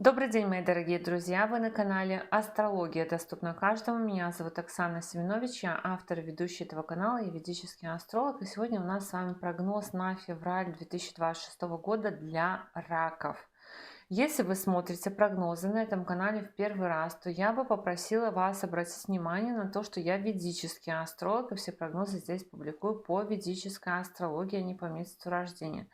Добрый день, мои дорогие друзья! Вы на канале Астрология доступна каждому. Меня зовут Оксана Семенович, я автор и ведущий этого канала и ведический астролог. И сегодня у нас с вами прогноз на февраль 2026 года для раков. Если вы смотрите прогнозы на этом канале в первый раз, то я бы попросила вас обратить внимание на то, что я ведический астролог, и все прогнозы здесь публикую по ведической астрологии, а не по месяцу рождения.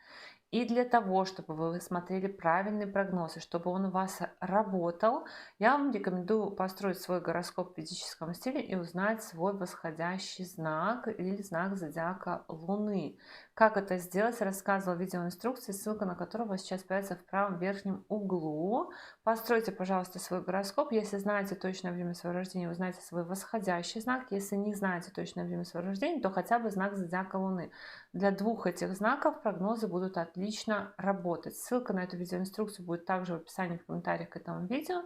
И для того, чтобы вы смотрели правильный прогноз, и чтобы он у вас работал, я вам рекомендую построить свой гороскоп в ведическом стиле и узнать свой восходящий знак или знак зодиака Луны. Как это сделать, рассказывала в видеоинструкции, ссылка на которую у вас сейчас появится в правом верхнем углу. Постройте, пожалуйста, свой гороскоп. Если знаете точное время своего рождения, узнаете свой восходящий знак. Если не знаете точное время своего рождения, то хотя бы знак зодиака Луны. Для двух этих знаков прогнозы будут отлично работать. Ссылка на эту видеоинструкцию будет также в описании в комментариях к этому видео.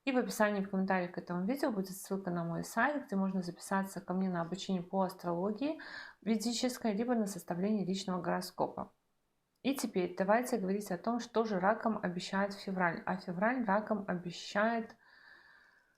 И в описании в комментариях к этому видео будет ссылка на мой сайт, где можно записаться ко мне на обучение по астрологии ведической, либо на составление личного гороскопа. И теперь давайте говорить о том, что же ракам обещает февраль. А февраль ракам обещает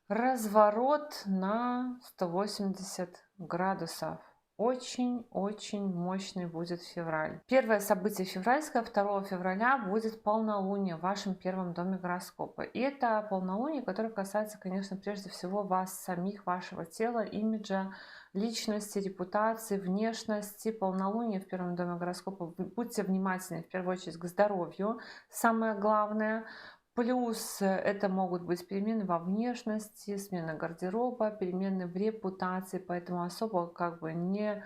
разворот на 180 градусов. Очень-очень мощный будет февраль. Первое событие февральское, 2 февраля, будет полнолуние в вашем первом доме гороскопа. И это полнолуние, которое касается, конечно, прежде всего вас самих, вашего тела, имиджа, личности, репутации, внешности. Полнолуние в первом доме гороскопа. Будьте внимательны в первую очередь к здоровью, самое главное. Плюс это могут быть перемены во внешности, смена гардероба, перемены в репутации, поэтому особо не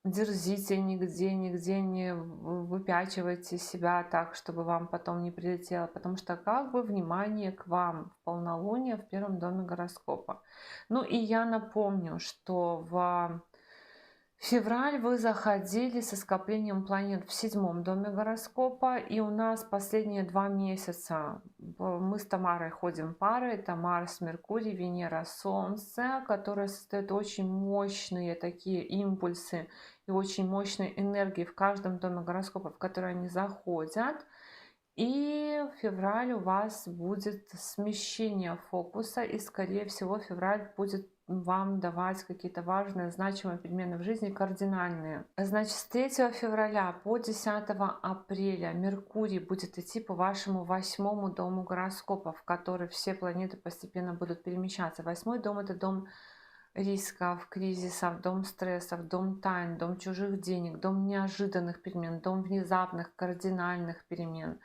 дерзите нигде не выпячивайте себя так, чтобы вам потом не прилетело, потому что внимание к вам в полнолуние в первом доме гороскопа. Ну и я напомню, что в февраль вы заходили со скоплением планет в 7 доме гороскопа, и у нас последние 2 месяца мы с Тамарой ходим парой. Это Марс, Меркурий, Венера, Солнце, которые создают очень мощные такие импульсы и очень мощные энергии в каждом доме гороскопа, в который они заходят. И в феврале у вас будет смещение фокуса, и скорее всего февраль будет вам давать какие-то важные, значимые перемены в жизни, кардинальные. Значит, с 3 февраля по 10 апреля Меркурий будет идти по вашему 8-му дому гороскопа, в который все планеты постепенно будут перемещаться. 8-й дом — это дом рисков, кризисов, дом стрессов, дом тайн, дом чужих денег, дом неожиданных перемен, дом внезапных, кардинальных перемен.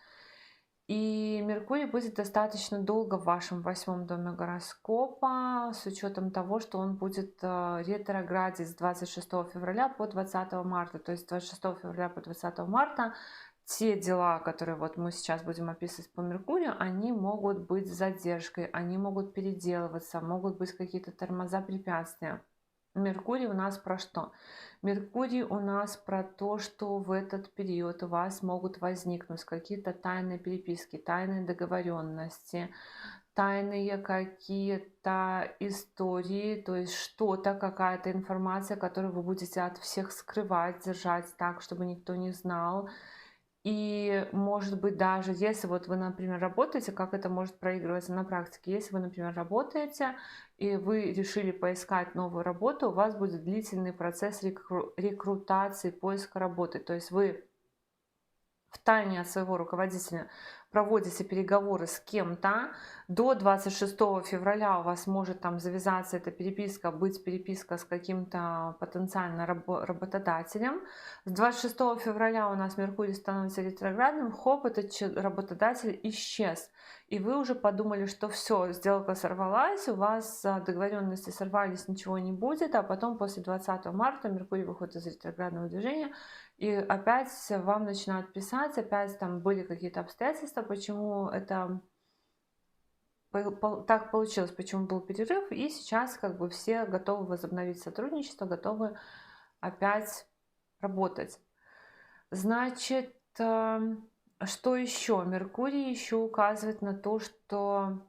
И Меркурий будет достаточно долго в вашем 8-м доме гороскопа, с учетом того, что он будет ретроградить с 26 февраля по 20 марта. То есть с 26 февраля по 20 марта те дела, которые вот мы сейчас будем описывать по Меркурию, они могут быть с задержкой, они могут переделываться, могут быть какие-то тормоза, препятствия. Меркурий у нас про что? Меркурий у нас про то, что в этот период у вас могут возникнуть какие-то тайные переписки, тайные договоренности, тайные какие-то истории, то есть что-то, какая-то информация, которую вы будете от всех скрывать, держать так, чтобы никто не знал. И может быть даже, если вот вы, например, работаете, как это может проигрываться на практике, если вы, например, работаете и вы решили поискать новую работу, у вас будет длительный процесс рекрутации, поиска работы. То есть вы втайне от своего руководителя проводите переговоры с кем-то. До 26 февраля у вас может там завязаться эта переписка, быть переписка с каким-то потенциально работодателем. С 26 февраля у нас Меркурий становится ретроградным, хоп, этот работодатель исчез. И вы уже подумали, что все, сделка сорвалась, у вас договоренности сорвались, ничего не будет, а потом после 20 марта Меркурий выходит из ретроградного движения, и опять вам начинают писать, опять там были какие-то обстоятельства, почему это так получилось, почему был перерыв, и сейчас все готовы возобновить сотрудничество, готовы опять работать. Значит, что еще? Меркурий еще указывает на то, что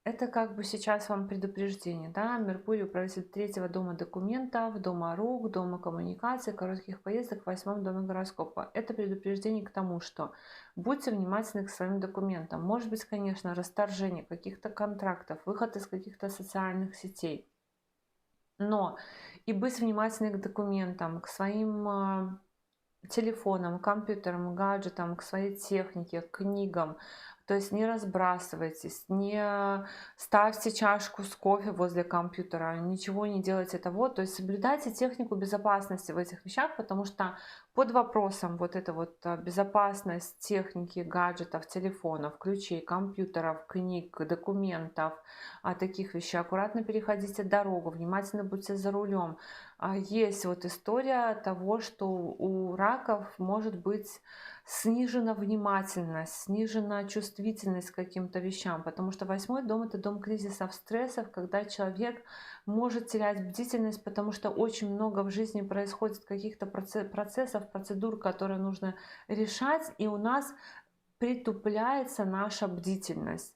Это как бы сейчас вам предупреждение, да, Меркурий управитель третьего дома документов, дома рук, дома коммуникаций, коротких поездок в восьмом доме гороскопа. Это предупреждение к тому, что будьте внимательны к своим документам. Может быть, конечно, расторжение каких-то контрактов, выход из каких-то социальных сетей. Но и быть внимательны к документам, к своим телефонам, компьютерам, гаджетам, к своей технике, к книгам. То есть не разбрасывайтесь, не ставьте чашку с кофе возле компьютера, ничего не делайте того. То есть соблюдайте технику безопасности в этих вещах, потому что под вопросом вот эта вот безопасность техники, гаджетов, телефонов, ключей, компьютеров, книг, документов, таких вещей. Аккуратно переходите дорогу, внимательно будьте за рулем. Есть вот история того, что у раков может быть снижена внимательность, снижена чувствительность к каким-то вещам, потому что восьмой дом — это дом кризисов, стрессов, когда человек может терять бдительность, потому что очень много в жизни происходит каких-то процессов, процедур, которые нужно решать, и у нас притупляется наша бдительность.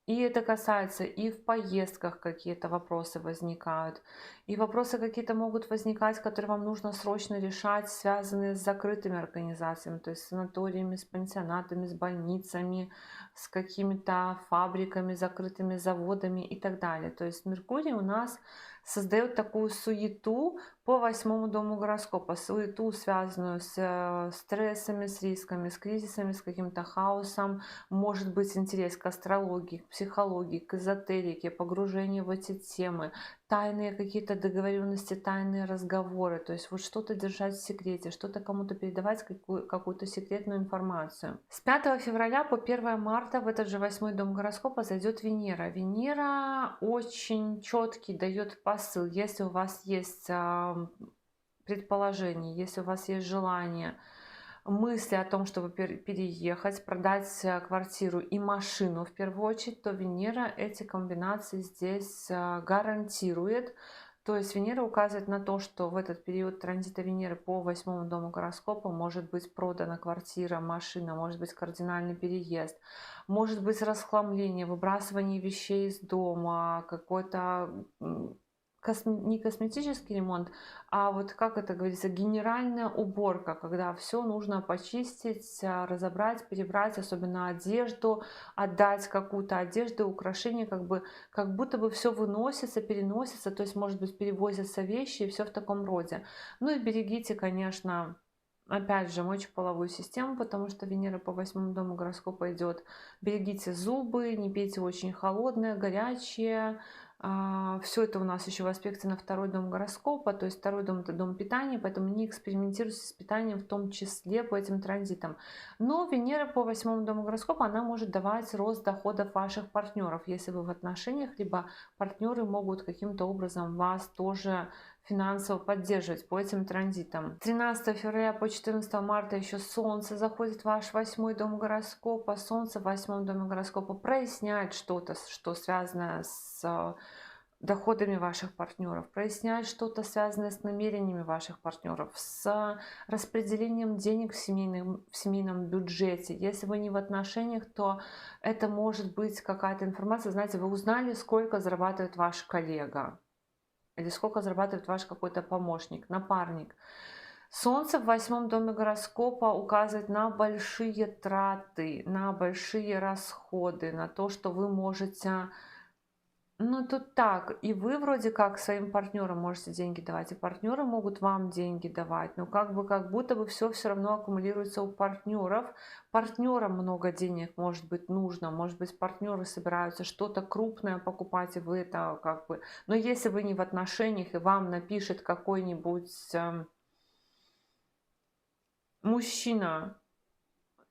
И это касается и в поездках какие-то вопросы возникают, и вопросы какие-то могут возникать, которые вам нужно срочно решать, связанные с закрытыми организациями, то есть с санаториями, с пансионатами, с больницами, с какими-то фабриками, закрытыми заводами и так далее. То есть Меркурий у нас создает такую суету по восьмому дому гороскопа, суету, связанную с стрессами, с рисками, с кризисами, с каким-то хаосом. Может быть интерес к астрологии, к психологии, к эзотерике, погружение в эти темы, тайные какие-то договоренности, тайные разговоры. То есть вот что-то держать в секрете, что-то кому-то передавать, какую-то секретную информацию. С 5 февраля по 1 марта в этот же восьмой дом гороскопа зайдет Венера. Венера очень четкий дает посыл. Если у вас есть предположение, если у вас есть желание, мысли о том, чтобы переехать, продать квартиру и машину в первую очередь, то Венера эти комбинации здесь гарантирует. То есть Венера указывает на то, что в этот период транзита Венеры по восьмому дому гороскопа может быть продана квартира, машина, может быть кардинальный переезд, может быть расхламление, выбрасывание вещей из дома, какой-то не косметический ремонт, а вот, как это говорится, генеральная уборка, когда все нужно почистить, разобрать, перебрать, особенно одежду, отдать какую-то одежду, украшения, как будто бы все выносится, переносится, то есть, может быть, перевозятся вещи и все в таком роде. Ну и берегите, конечно, опять же, мочеполовую систему, потому что Венера по восьмому дому гороскопа идет. Берегите зубы, не пейте очень холодное, горячее. Все это у нас еще в аспекте на второй дом гороскопа, то есть второй дом — это дом питания, поэтому не экспериментируйте с питанием, в том числе по этим транзитам. Но Венера по восьмому дому гороскопа, она может давать рост доходов ваших партнеров, если вы в отношениях, либо партнеры могут каким-то образом вас тоже финансово поддерживать по этим транзитам. 13 февраля по 14 марта еще Солнце заходит в ваш восьмой дом гороскопа. Солнце в восьмом доме гороскопа проясняет что-то, что связано с доходами ваших партнеров, проясняет что-то, связанное с намерениями ваших партнеров, с распределением денег в семейном бюджете. Если вы не в отношениях, то это может быть какая-то информация. Знаете, вы узнали, сколько зарабатывает ваш коллега, или сколько зарабатывает ваш какой-то помощник, напарник. Солнце в восьмом доме гороскопа указывает на большие траты, на большие расходы, на то, что вы можете... Ну, тут так, и вы вроде как своим партнерам можете деньги давать, и партнеры могут вам деньги давать, но как будто бы все равно аккумулируется у партнеров. Партнерам много денег может быть нужно, может быть партнеры собираются что-то крупное покупать, и вы это как бы... Но если вы не в отношениях, и вам напишет какой-нибудь мужчина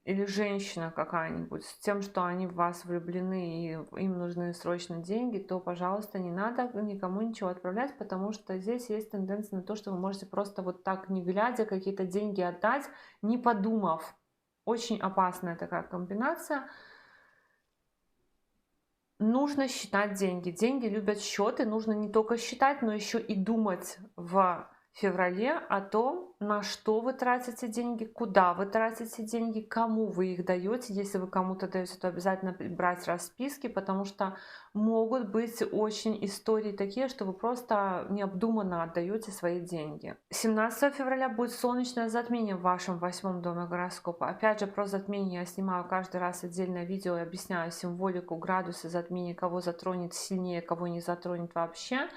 или женщина какая-нибудь с тем, что они в вас влюблены и им нужны срочно деньги, то, пожалуйста, не надо никому ничего отправлять, потому что здесь есть тенденция на то, что вы можете просто вот так, не глядя, какие-то деньги отдать, не подумав. Очень опасная такая комбинация. Нужно считать деньги. Деньги любят счеты. Нужно не только считать, но еще и думать в феврале о том, на что вы тратите деньги, куда вы тратите деньги, кому вы их даете. Если вы кому-то даете, то обязательно брать расписки, потому что могут быть очень истории такие, что вы просто необдуманно отдаете свои деньги. 17 февраля будет солнечное затмение в вашем 8 доме гороскопа. Опять же, про затмение я снимаю каждый раз отдельное видео и объясняю символику, градусы затмения, кого затронет сильнее, кого не затронет вообще.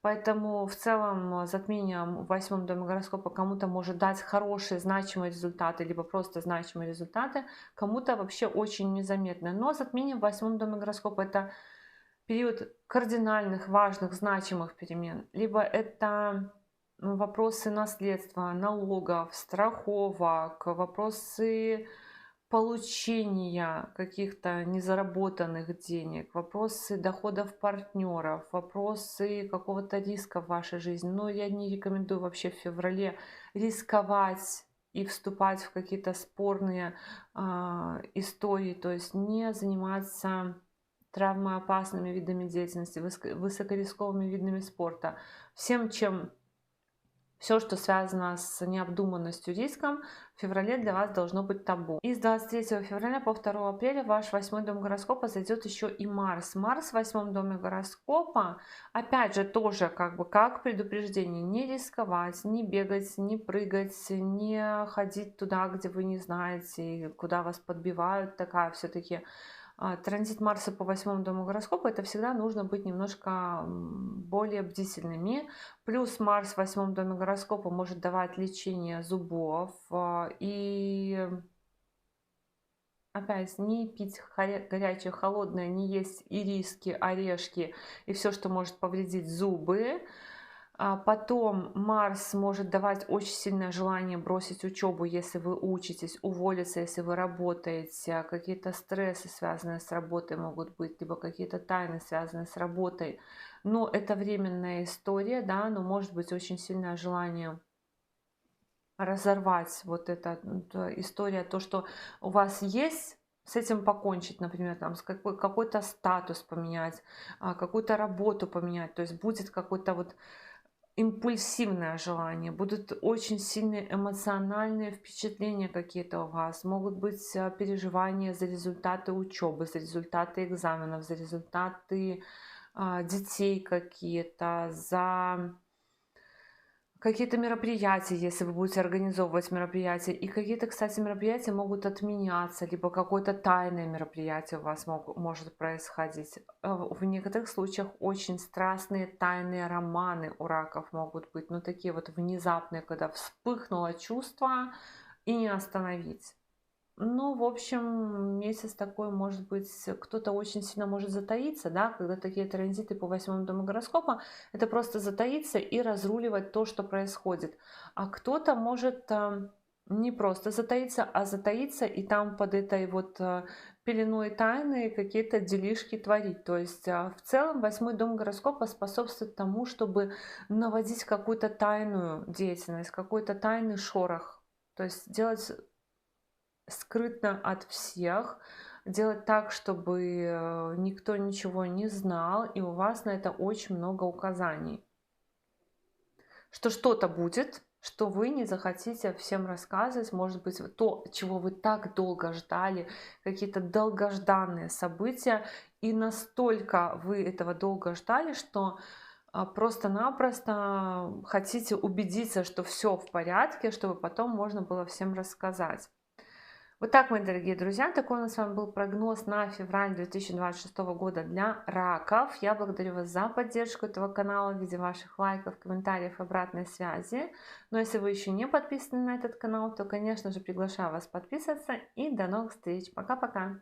Поэтому в целом затмение в 8 доме гороскопа кому-то может дать хорошие, значимые результаты, либо просто значимые результаты, кому-то вообще очень незаметно. Но затмение в 8 доме гороскопа — это период кардинальных, важных, значимых перемен. Либо это вопросы наследства, налогов, страховок, вопросы получения каких-то незаработанных денег, вопросы доходов партнеров, вопросы какого-то риска в вашей жизни. Но я не рекомендую вообще в феврале рисковать и вступать в какие-то спорные истории, то есть не заниматься травмоопасными видами деятельности, высокорисковыми видами спорта. Все, что связано с необдуманностью, риском, в феврале для вас должно быть табу. И с 23 февраля по 2 апреля в ваш 8 дом гороскопа зайдет еще и Марс. Марс в 8 доме гороскопа, опять же, тоже как предупреждение: не рисковать, не бегать, не прыгать, не ходить туда, где вы не знаете, куда вас подбивают. Такая все-таки транзит Марса по 8 дому гороскопа — это всегда нужно быть немножко более бдительными. Плюс Марс в 8 доме гороскопа может давать лечение зубов. И опять, не пить горячее, холодное, не есть ириски, орешки и все, что может повредить зубы. Потом Марс может давать очень сильное желание бросить учебу, если вы учитесь, уволиться, если вы работаете. Какие-то стрессы, связанные с работой, могут быть, либо какие-то тайны, связанные с работой. Но это временная история, да, но может быть очень сильное желание разорвать вот эта история, то, что у вас есть, с этим покончить, например, там, какой-то статус поменять, какую-то работу поменять. То есть будет какой-то вот импульсивное желание, будут очень сильные эмоциональные впечатления какие-то у вас, могут быть переживания за результаты учебы, за результаты экзаменов, за результаты детей какие-то, за какие-то мероприятия, если вы будете организовывать мероприятия. И какие-то, кстати, мероприятия могут отменяться, либо какое-то тайное мероприятие у вас может происходить. В некоторых случаях очень страстные тайные романы у раков могут быть, ну такие вот внезапные, когда вспыхнуло чувство и не остановить. Ну, в общем, месяц такой, может быть, кто-то очень сильно может затаиться, да, когда такие транзиты по 8 дому гороскопа, это просто затаиться и разруливать то, что происходит. А кто-то может не просто затаиться, а затаиться и там под этой вот пеленой тайны какие-то делишки творить. То есть в целом 8 дом гороскопа способствует тому, чтобы наводить какую-то тайную деятельность, какой-то тайный шорох. То есть делать скрытно от всех, делать так, чтобы никто ничего не знал, и у вас на это очень много указаний. Что что-то будет, что вы не захотите всем рассказывать, может быть, то, чего вы так долго ждали, какие-то долгожданные события, и настолько вы этого долго ждали, что просто-напросто хотите убедиться, что все в порядке, чтобы потом можно было всем рассказать. Вот так, мои дорогие друзья, такой у нас с вами был прогноз на февраль 2026 года для раков. Я благодарю вас за поддержку этого канала в виде ваших лайков, комментариев, обратной связи. Но если вы еще не подписаны на этот канал, то, конечно же, приглашаю вас подписываться. И до новых встреч. Пока-пока.